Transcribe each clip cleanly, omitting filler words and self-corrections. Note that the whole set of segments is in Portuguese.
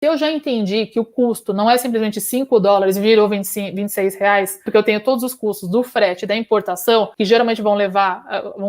Se eu já entendi que o custo não é simplesmente $5 e virou R$26, porque eu tenho todos os custos do frete, da importação, que geralmente vão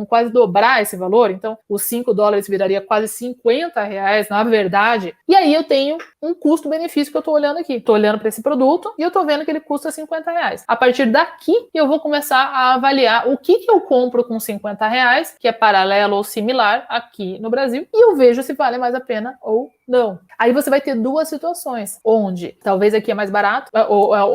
quase dobrar esse valor, então os $5 viraria quase R$50, na verdade, e aí eu tenho um custo-benefício que eu estou olhando aqui. Estou olhando para esse produto e eu estou vendo que ele custa R$50. A partir daqui, eu vou começar a avaliar o que eu compro com R$50, que é paralelo ou similar aqui no Brasil, e eu vejo se vale mais a pena ou não. Aí você vai ter duas situações, onde talvez aqui é mais barato,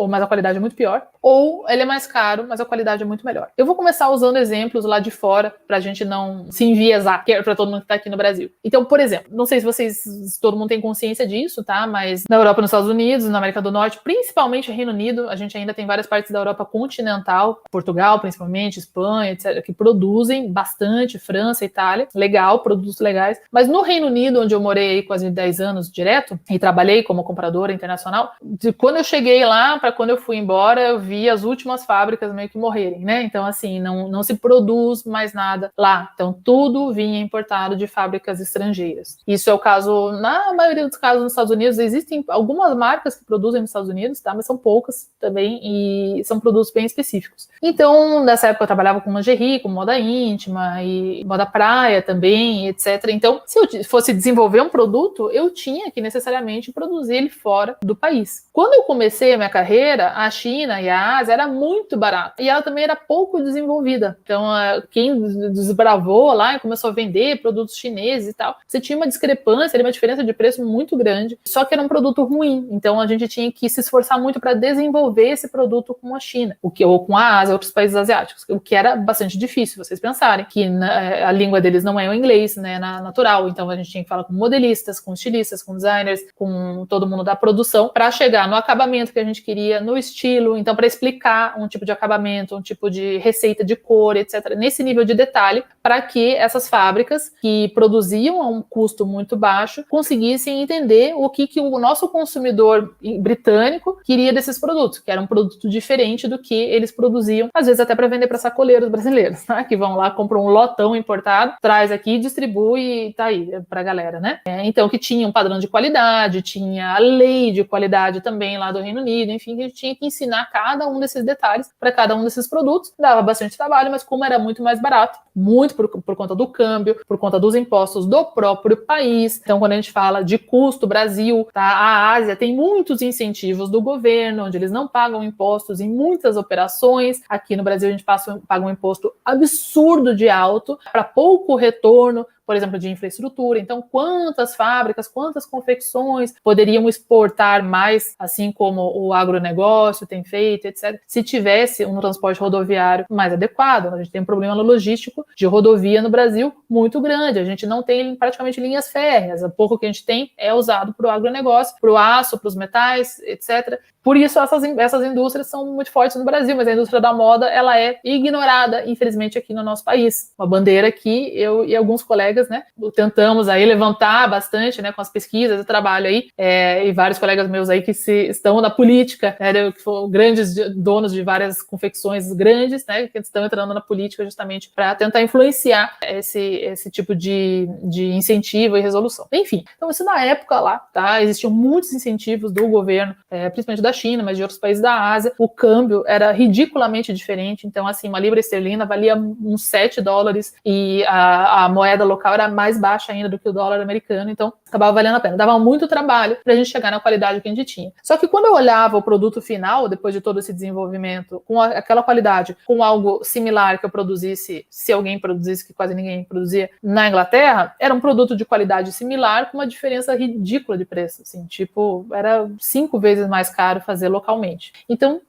mas a qualidade é muito pior, ou ele é mais caro, mas a qualidade é muito melhor. Eu vou começar usando exemplos lá de fora, pra gente não se enviesar, que é pra todo mundo que tá aqui no Brasil. Então, por exemplo, não sei se todo mundo tem consciência disso, tá? Mas na Europa, nos Estados Unidos, na América do Norte, principalmente Reino Unido, a gente ainda tem várias partes da Europa continental, Portugal, principalmente, Espanha, etc., que produzem bastante, França, Itália, legal, produtos legais. Mas no Reino Unido, onde eu morei aí quase 10 anos direto, e trabalhei como compradora internacional, de quando eu cheguei lá para quando eu fui embora, eu vi as últimas fábricas meio que morrerem, né? Então, assim, não se produz mais nada lá. Então, tudo vinha importado de fábricas estrangeiras. Isso é o caso, na maioria dos casos nos Estados Unidos, existem algumas marcas que produzem nos Estados Unidos, tá? Mas são poucas também e são produtos bem específicos. Então, nessa época eu trabalhava com lingerie, com moda íntima e moda praia também, etc. Então, se eu fosse desenvolver um produto, eu tinha que necessariamente produzir ele fora do país. Quando eu comecei a minha carreira, a China e a Ásia era muito barata e ela também era pouco desenvolvida. Então, quem desbravou lá e começou a vender produtos chineses e tal, você tinha uma discrepância, uma diferença de preço muito grande, só que era um produto ruim. Então, a gente tinha que se esforçar muito para desenvolver esse produto com a China, ou com a Ásia, outros países asiáticos, o que era bastante difícil, vocês pensarem que a língua deles não é o inglês, né, natural. Então, a gente tinha que falar com modelistas, com estilistas, com designers, com todo mundo da produção, para chegar no acabamento que a gente queria, no estilo, então para explicar um tipo de acabamento, um tipo de receita de cor, etc., nesse nível de detalhe, para que essas fábricas que produziam a um custo muito baixo conseguissem entender o que o nosso consumidor britânico queria desses produtos, que era um produto diferente do que eles produziam, às vezes até para vender para sacoleiros brasileiros, tá? Que vão lá, compram um lotão importado, traz aqui, distribui e tá aí para a galera, né? Então, que tinha um padrão de qualidade, tinha a lei de qualidade também lá do Reino Unido, enfim, que a gente tinha que ensinar cada um desses detalhes para cada um desses produtos. Dava bastante trabalho, mas como era muito mais barato, muito por conta do câmbio, por conta dos impostos do próprio país. Então, quando a gente fala de custo Brasil, tá? A Ásia tem muitos incentivos do governo, onde eles não pagam impostos em muitas operações. Aqui no Brasil, a gente paga um imposto absurdo de alto para pouco retorno, por exemplo, de infraestrutura. Então, quantas fábricas, quantas confecções poderiam exportar mais, assim como o agronegócio tem feito, etc., se tivesse um transporte rodoviário mais adequado? A gente tem um problema logístico de rodovia no Brasil muito grande. A gente não tem praticamente linhas férreas. O pouco que a gente tem é usado para o agronegócio, para o aço, para os metais, etc. Por isso, essas indústrias são muito fortes no Brasil, mas a indústria da moda, ela é ignorada, infelizmente, aqui no nosso país. Uma bandeira que eu e alguns colegas, né, tentamos aí levantar bastante, né, com as pesquisas, eu trabalho aí, e vários colegas meus aí que estão na política, né, que foram grandes donos de várias confecções grandes, né, que estão entrando na política justamente para tentar influenciar esse tipo de incentivo e resolução. Enfim, então isso na época lá, tá, existiam muitos incentivos do governo, principalmente da China, mas de outros países da Ásia, o câmbio era ridiculamente diferente. Então, assim, uma libra esterlina valia uns $7 e a moeda local era mais baixa ainda do que o dólar americano, então acabava valendo a pena. Dava muito trabalho para a gente chegar na qualidade que a gente tinha. Só que quando eu olhava o produto final, depois de todo esse desenvolvimento, com aquela qualidade, com algo similar que eu produzisse, se alguém produzisse, que quase ninguém produzia, na Inglaterra, era um produto de qualidade similar com uma diferença ridícula de preço, assim, tipo, era 5 vezes mais caro fazer localmente. Então,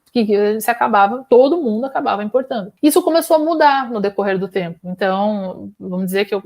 todo mundo acabava importando. Isso começou a mudar no decorrer do tempo. Então, vamos dizer que eu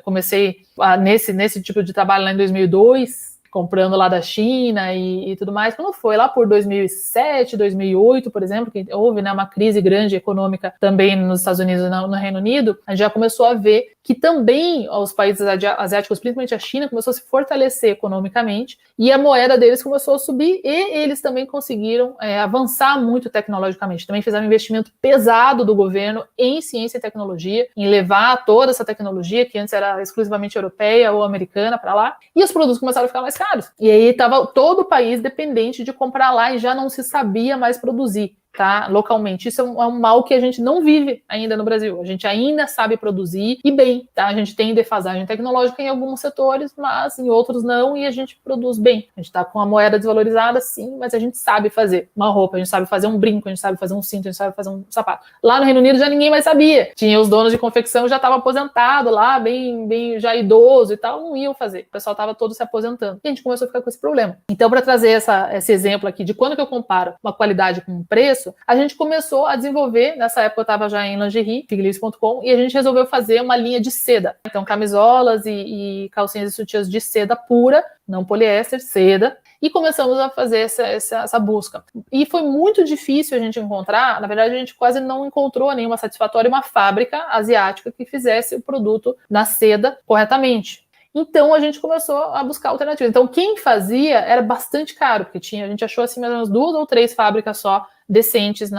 comecei nesse tipo de trabalho lá em 2002, comprando lá da China e tudo mais. Quando foi lá por 2007, 2008, por exemplo, que houve, né, uma crise grande econômica também nos Estados Unidos e no Reino Unido, a gente já começou a ver que também os países asiáticos, principalmente a China, começou a se fortalecer economicamente e a moeda deles começou a subir e eles também conseguiram avançar muito tecnologicamente. Também fizeram um investimento pesado do governo em ciência e tecnologia, em levar toda essa tecnologia, que antes era exclusivamente europeia ou americana, para lá, e os produtos começaram a ficar mais caros. E aí estava todo o país dependente de comprar lá e já não se sabia mais produzir. Tá, localmente. Isso é um mal que a gente não vive ainda no Brasil. A gente ainda sabe produzir e bem, tá? A gente tem defasagem tecnológica em alguns setores, mas em outros não, e a gente produz bem. A gente tá com a moeda desvalorizada, sim, mas a gente sabe fazer uma roupa, a gente sabe fazer um brinco, a gente sabe fazer um cinto, a gente sabe fazer um sapato. Lá no Reino Unido já ninguém mais sabia. Tinha os donos de confecção, já estavam aposentados lá, bem já idoso e tal, não iam fazer. O pessoal tava todo se aposentando. E a gente começou a ficar com esse problema. Então, para trazer esse exemplo aqui de quando que eu comparo uma qualidade com um preço, a gente começou a desenvolver, nessa época eu estava já em lingerie, figlives.com, e a gente resolveu fazer uma linha de seda. Então, camisolas e calcinhas e sutiãs de seda pura, não poliéster, seda, e começamos a fazer essa busca. E foi muito difícil a gente encontrar, na verdade a gente quase não encontrou nenhuma satisfatória, uma fábrica asiática que fizesse o produto na seda corretamente. Então a gente começou a buscar alternativas. Então quem fazia era bastante caro, porque a gente achou assim mais ou menos 2 ou 3 fábricas só decentes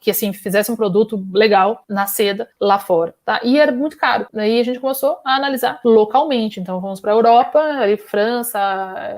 que assim fizessem um produto legal na seda lá fora, tá? E era muito caro. Daí a gente começou a analisar localmente. Então fomos para a Europa, ali França,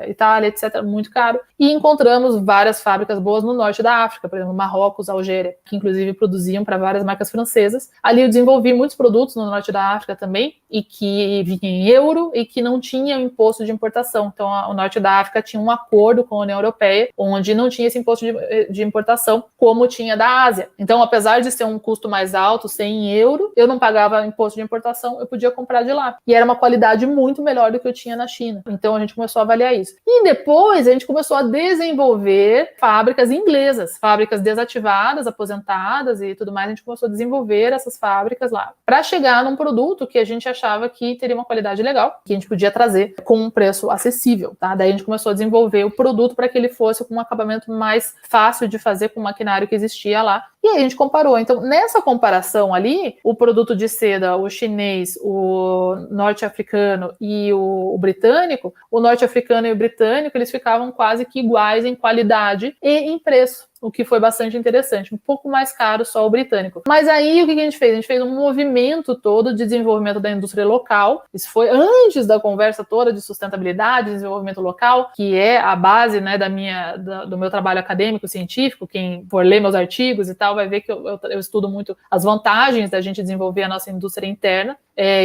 Itália, etc, muito caro, e encontramos várias fábricas boas no norte da África, por exemplo, Marrocos, Algéria, que inclusive produziam para várias marcas francesas. Ali eu desenvolvi muitos produtos no norte da África também, e que vinham em euro e que não tinham imposto de importação. Então o norte da África tinha um acordo com a União Europeia, onde não tinha esse imposto de importação, como tinha da Ásia. Então, apesar de ser um custo mais alto, ser em euro, eu não pagava imposto de importação, eu podia comprar de lá. E era uma qualidade muito melhor do que eu tinha na China. Então, a gente começou a avaliar isso. E depois, a gente começou a desenvolver fábricas inglesas, fábricas desativadas, aposentadas e tudo mais. A gente começou a desenvolver essas fábricas lá, para chegar num produto que a gente achava que teria uma qualidade legal, que a gente podia trazer com um preço acessível, tá? Daí a gente começou a desenvolver o produto para que ele fosse com um acabamento mais fácil de fazer, com maquinário que existia lá, e aí a gente comparou. Então, nessa comparação ali, o produto de seda, o chinês, o norte-africano e o britânico, o norte-africano e o britânico, eles ficavam quase que iguais em qualidade e em preço, o que foi bastante interessante, um pouco mais caro só o britânico. Mas aí o que a gente fez? A gente fez um movimento todo de desenvolvimento da indústria local. Isso foi antes da conversa toda de sustentabilidade, desenvolvimento local, que é a base, né, do meu trabalho acadêmico, científico. Quem for ler meus artigos e tal vai ver que eu estudo muito as vantagens da gente desenvolver a nossa indústria interna.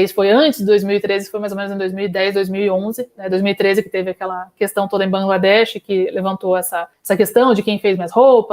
Isso foi antes de 2013, foi mais ou menos em 2010, 2011, né, 2013 que teve aquela questão toda em Bangladesh, que levantou essa questão de quem fez mais roupas,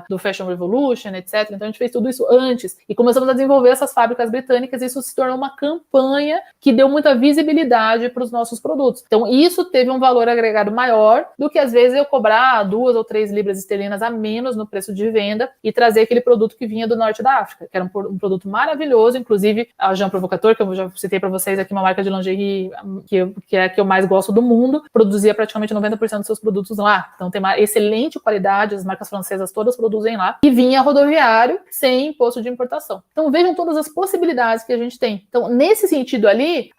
do Fashion Revolution, etc. Então a gente fez tudo isso antes e começamos a desenvolver essas fábricas britânicas, e isso se tornou uma campanha que deu muita visibilidade para os nossos produtos. Então isso teve um valor agregado maior do que às vezes eu cobrar 2 ou 3 libras esterlinas a menos no preço de venda e trazer aquele produto que vinha do norte da África, que era um produto maravilhoso, inclusive a Jean Provocateur, que eu já citei para vocês aqui, uma marca de lingerie que é a que eu mais gosto do mundo, produzia praticamente 90% dos seus produtos lá. Então tem uma excelente qualidade, as marcas francesas todas produzem lá, e vinha rodoviário sem imposto de importação. Então vejam todas as possibilidades que a gente tem. Então nesse sentido ali,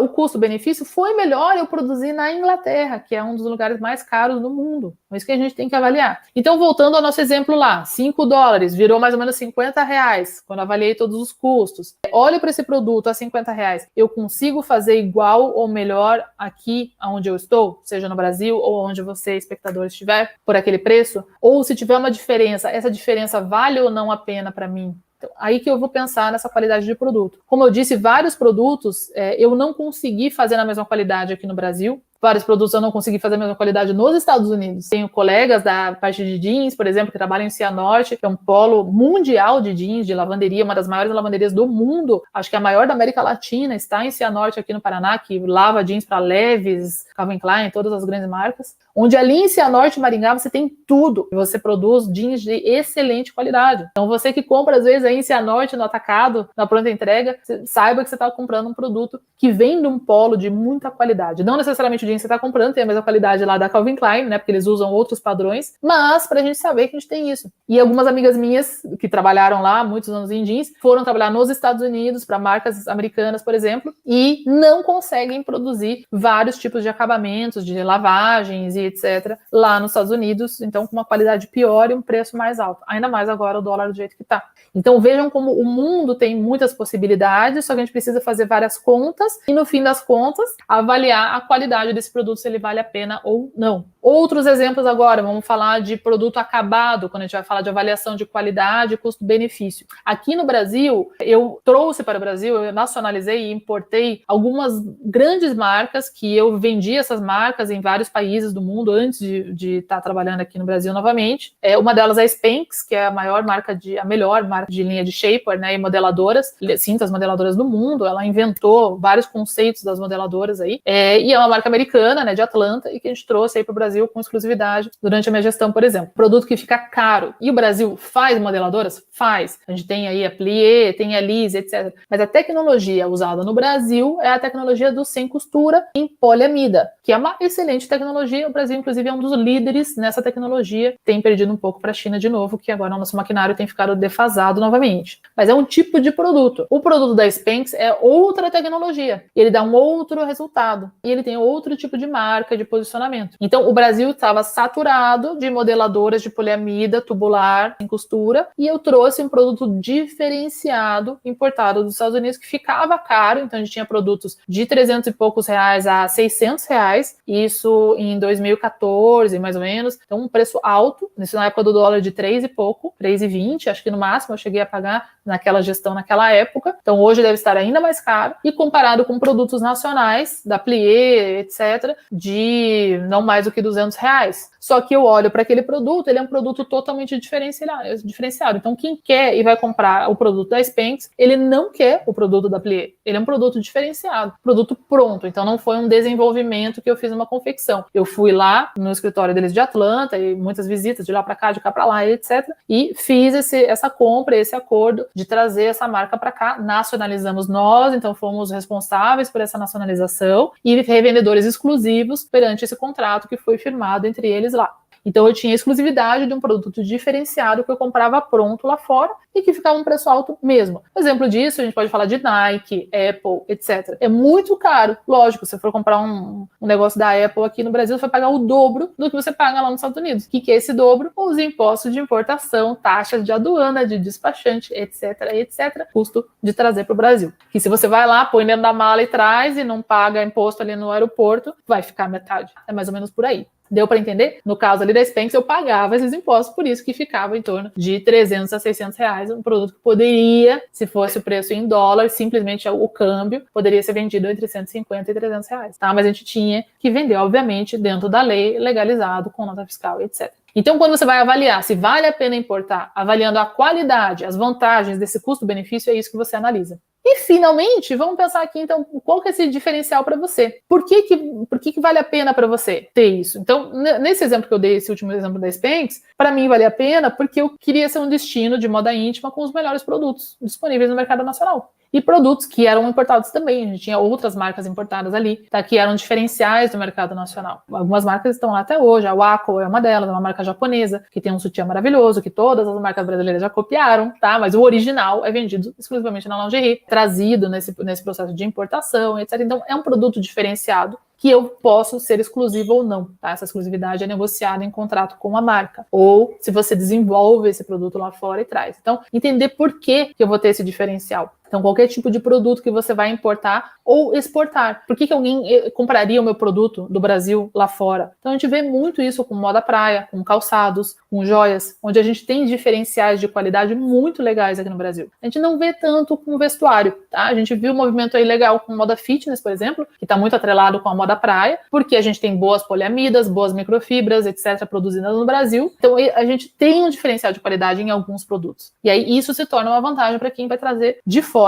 o custo-benefício foi melhor eu produzir na Inglaterra, que é um dos lugares mais caros do mundo. É isso que a gente tem que avaliar. Então voltando ao nosso exemplo lá, $5 virou mais ou menos R$50, quando avaliei todos os custos. Olhe para esse produto a R$50, eu consigo fazer igual ou melhor aqui onde eu estou, seja no Brasil ou onde você, espectador, estiver, por aquele preço? Ou se tiver uma diferença, essa diferença vale ou não a pena para mim? Então, aí que eu vou pensar nessa qualidade de produto. Como eu disse, vários produtos eu não consegui fazer na mesma qualidade aqui no Brasil. Vários produtos eu não consegui fazer a mesma qualidade nos Estados Unidos. Tenho colegas da parte de jeans, por exemplo, que trabalham em Cianorte, que é um polo mundial de jeans, de lavanderia, uma das maiores lavanderias do mundo. Acho que a maior da América Latina está em Cianorte, aqui no Paraná, que lava jeans para Levi's, Calvin Klein, todas as grandes marcas. Onde ali em Cianorte, Maringá, você tem tudo. Você produz jeans de excelente qualidade. Então você que compra, às vezes, aí em Cianorte, no atacado, na pronta entrega, saiba que você está comprando um produto que vem de um polo de muita qualidade. Não necessariamente o jeans que você está comprando tem a mesma qualidade lá da Calvin Klein, né? Porque eles usam outros padrões, mas pra gente saber que a gente tem isso. E algumas amigas minhas que trabalharam lá muitos anos em jeans foram trabalhar nos Estados Unidos para marcas americanas, por exemplo, e não conseguem produzir vários tipos de acabamentos, de lavagens e etc. lá nos Estados Unidos, então com uma qualidade pior e um preço mais alto. Ainda mais agora o dólar do jeito que tá. Então vejam como o mundo tem muitas possibilidades, só que a gente precisa fazer várias contas e no fim das contas avaliar a qualidade desse produto, se ele vale a pena ou não. Outros exemplos agora, vamos falar de produto acabado, quando a gente vai falar de avaliação de qualidade e custo-benefício. Aqui no Brasil, eu trouxe para o Brasil, eu nacionalizei e importei algumas grandes marcas que eu vendi essas marcas em vários países do mundo antes de estar trabalhando aqui no Brasil novamente. Uma delas é a Spanx, que é a melhor marca de linha de shaper, né, e modeladoras, cintas modeladoras do mundo. Ela inventou vários conceitos das modeladoras aí, e é uma marca americana, né, de Atlanta, e que a gente trouxe aí para o Brasil com exclusividade durante a minha gestão, por exemplo. Produto que fica caro. E o Brasil faz modeladoras? Faz. A gente tem aí a Plié, tem a Lise, etc. Mas a tecnologia usada no Brasil é a tecnologia do sem costura em poliamida, que é uma excelente tecnologia. O Brasil, inclusive, é um dos líderes nessa tecnologia. Tem perdido um pouco para a China de novo, que agora o nosso maquinário tem ficado defasado novamente. Mas é um tipo de produto. O produto da Spanx é outra tecnologia. Ele dá um outro resultado. E ele tem outro tipo de marca, de posicionamento. Então, o Brasil estava saturado de modeladoras de poliamida tubular em costura, e eu trouxe um produto diferenciado, importado dos Estados Unidos, que ficava caro. Então, a gente tinha produtos de 300 e poucos reais a 600 reais, isso em 2014, mais ou menos. Então, um preço alto, isso na época do dólar de 3 e pouco, 3,20, acho que no máximo eu cheguei a pagar naquela gestão, naquela época. Então, hoje deve estar ainda mais caro, e comparado com produtos nacionais, da Plié, etc., de não mais do que 200 reais. Só que eu olho para aquele produto, ele é um produto totalmente diferenciado. Então, quem quer e vai comprar o produto da Spanx, ele não quer o produto da Plié. Ele é um produto diferenciado, produto pronto. Então, não foi um desenvolvimento que eu fiz uma confecção. Eu fui lá no escritório deles de Atlanta, e muitas visitas de lá para cá, de cá para lá, etc. E fiz essa compra, esse acordo de trazer essa marca para cá. Nacionalizamos nós, então fomos responsáveis por essa nacionalização, e revendedores exclusivos perante esse contrato que foi firmado entre eles lá. Então, eu tinha exclusividade de um produto diferenciado que eu comprava pronto lá fora e que ficava um preço alto mesmo. Exemplo disso, a gente pode falar de Nike, Apple, etc. É muito caro. Lógico, se você for comprar um negócio da Apple aqui no Brasil, você vai pagar o dobro do que você paga lá nos Estados Unidos. O que é esse dobro? Os impostos de importação, taxas de aduana, de despachante, etc, etc. Custo de trazer para o Brasil. Que se você vai lá, põe dentro da mala e traz e não paga imposto ali no aeroporto, vai ficar metade. É mais ou menos por aí. Deu para entender? No caso ali da Spanx, eu pagava esses impostos, por isso que ficava em torno de 300 a 600 reais, um produto que poderia, se fosse o preço em dólar, simplesmente o câmbio, poderia ser vendido entre 150 e 300 reais, tá? Mas a gente tinha que vender, obviamente, dentro da lei, legalizado, com nota fiscal, etc. Então, quando você vai avaliar se vale a pena importar, avaliando a qualidade, as vantagens desse custo-benefício, é isso que você analisa. E, finalmente, vamos pensar aqui, então, qual que é esse diferencial para você? Por que vale a pena para você ter isso? Então, nesse exemplo que eu dei, esse último exemplo da Spanx, para mim vale a pena porque eu queria ser um destino de moda íntima com os melhores produtos disponíveis no mercado nacional. E produtos que eram importados também. A gente tinha outras marcas importadas ali, tá, que eram diferenciais do mercado nacional. Algumas marcas estão lá até hoje. A Wako é uma delas, é uma marca japonesa, que tem um sutiã maravilhoso, que todas as marcas brasileiras já copiaram, tá? Mas o original é vendido exclusivamente na lingerie, trazido nesse processo de importação, etc. Então, é um produto diferenciado que eu posso ser exclusivo ou não, tá? Essa exclusividade é negociada em contrato com a marca, ou se você desenvolve esse produto lá fora e traz. Então, entender por que eu vou ter esse diferencial. Então, qualquer tipo de produto que você vai importar ou exportar. Por que alguém compraria o meu produto do Brasil lá fora? Então, a gente vê muito isso com moda praia, com calçados, com joias, onde a gente tem diferenciais de qualidade muito legais aqui no Brasil. A gente não vê tanto com vestuário, tá? A gente viu um movimento aí legal com moda fitness, por exemplo, que está muito atrelado com a moda praia, porque a gente tem boas poliamidas, boas microfibras, etc., produzidas no Brasil. Então, a gente tem um diferencial de qualidade em alguns produtos. E aí, isso se torna uma vantagem para quem vai trazer de fora,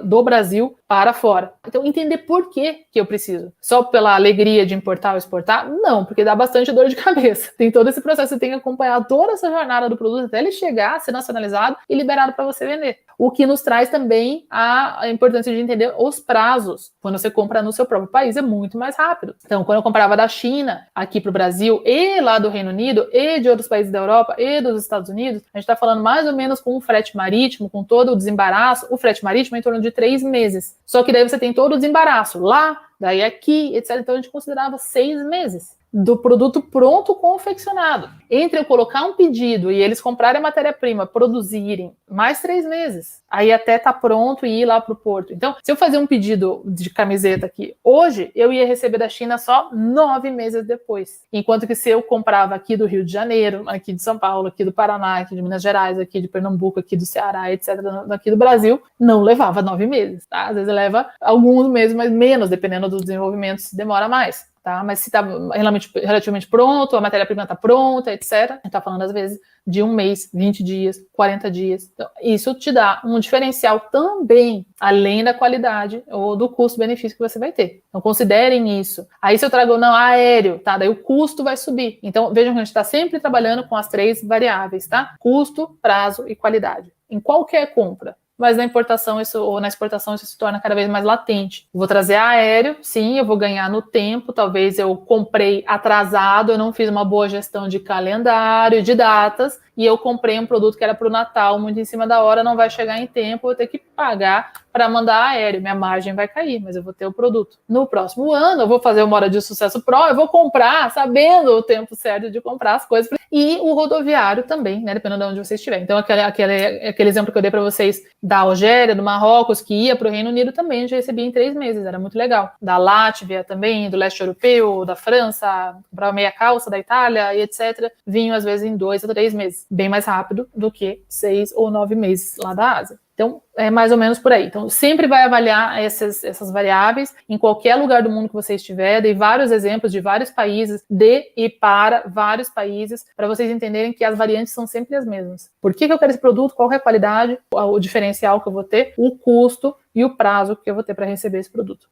do Brasil para fora. Então, entender por que eu preciso. Só pela alegria de importar ou exportar? Não, porque dá bastante dor de cabeça. Tem todo esse processo, você tem que acompanhar toda essa jornada do produto até ele chegar, ser nacionalizado e liberado para você vender. O que nos traz também a importância de entender os prazos. Quando você compra no seu próprio país, é muito mais rápido. Então, quando eu comprava da China aqui para o Brasil, e lá do Reino Unido, e de outros países da Europa, e dos Estados Unidos, a gente está falando mais ou menos com o frete marítimo, com todo o desembaraço. O frete marítimo é em torno de 3 meses. Só que daí você tem todo o desembaraço lá, daí aqui, etc. Então, a gente considerava 6 meses. do produto pronto confeccionado. Entre eu colocar um pedido e eles comprarem a matéria-prima, produzirem, mais 3 meses. Aí até tá pronto e ir lá pro porto. Então, se eu fazer um pedido de camiseta aqui hoje, eu ia receber da China só 9 meses depois. Enquanto que se eu comprava aqui do Rio de Janeiro, aqui de São Paulo, aqui do Paraná, aqui de Minas Gerais, aqui de Pernambuco, aqui do Ceará, etc., daqui do Brasil, não levava 9 meses, tá? Às vezes leva alguns meses, mas menos, dependendo do desenvolvimento, se demora mais. Tá? Mas se está relativamente pronto, a matéria-prima está pronta, etc., a gente está falando, às vezes, de 1 mês, 20 dias, 40 dias. Então, isso te dá um diferencial também, além da qualidade ou do custo-benefício que você vai ter. Então, considerem isso. Aí, se eu trago não aéreo, tá? Daí o custo vai subir. Então, vejam que a gente está sempre trabalhando com as 3 variáveis, tá? Custo, prazo e qualidade. Em qualquer compra. Mas na importação ou na exportação isso se torna cada vez mais latente. Eu vou trazer aéreo, sim, eu vou ganhar no tempo, talvez eu comprei atrasado, eu não fiz uma boa gestão de calendário, de datas, e eu comprei um produto que era para o Natal, muito em cima da hora, não vai chegar em tempo, eu vou ter que pagar para mandar aéreo, minha margem vai cair, mas eu vou ter o produto. No próximo ano, eu vou fazer uma hora de sucesso pro, eu vou comprar, sabendo o tempo certo de comprar as coisas, e o rodoviário também, né, dependendo de onde você estiver. Então, aquele exemplo que eu dei para vocês da Algéria, do Marrocos, que ia para o Reino Unido também, já recebia em 3 meses, era muito legal. Da Látvia também, do leste europeu, da França, para meia calça da Itália e etc., vinham às vezes em 2 a 3 meses, bem mais rápido do que 6 ou 9 meses lá da Ásia. Então, é mais ou menos por aí. Então, sempre vai avaliar essas variáveis em qualquer lugar do mundo que você estiver. Dei vários exemplos de vários países, de e para vários países, para vocês entenderem que as variantes são sempre as mesmas. Por que eu quero esse produto? Qual é a qualidade? O diferencial que eu vou ter? O custo e o prazo que eu vou ter para receber esse produto.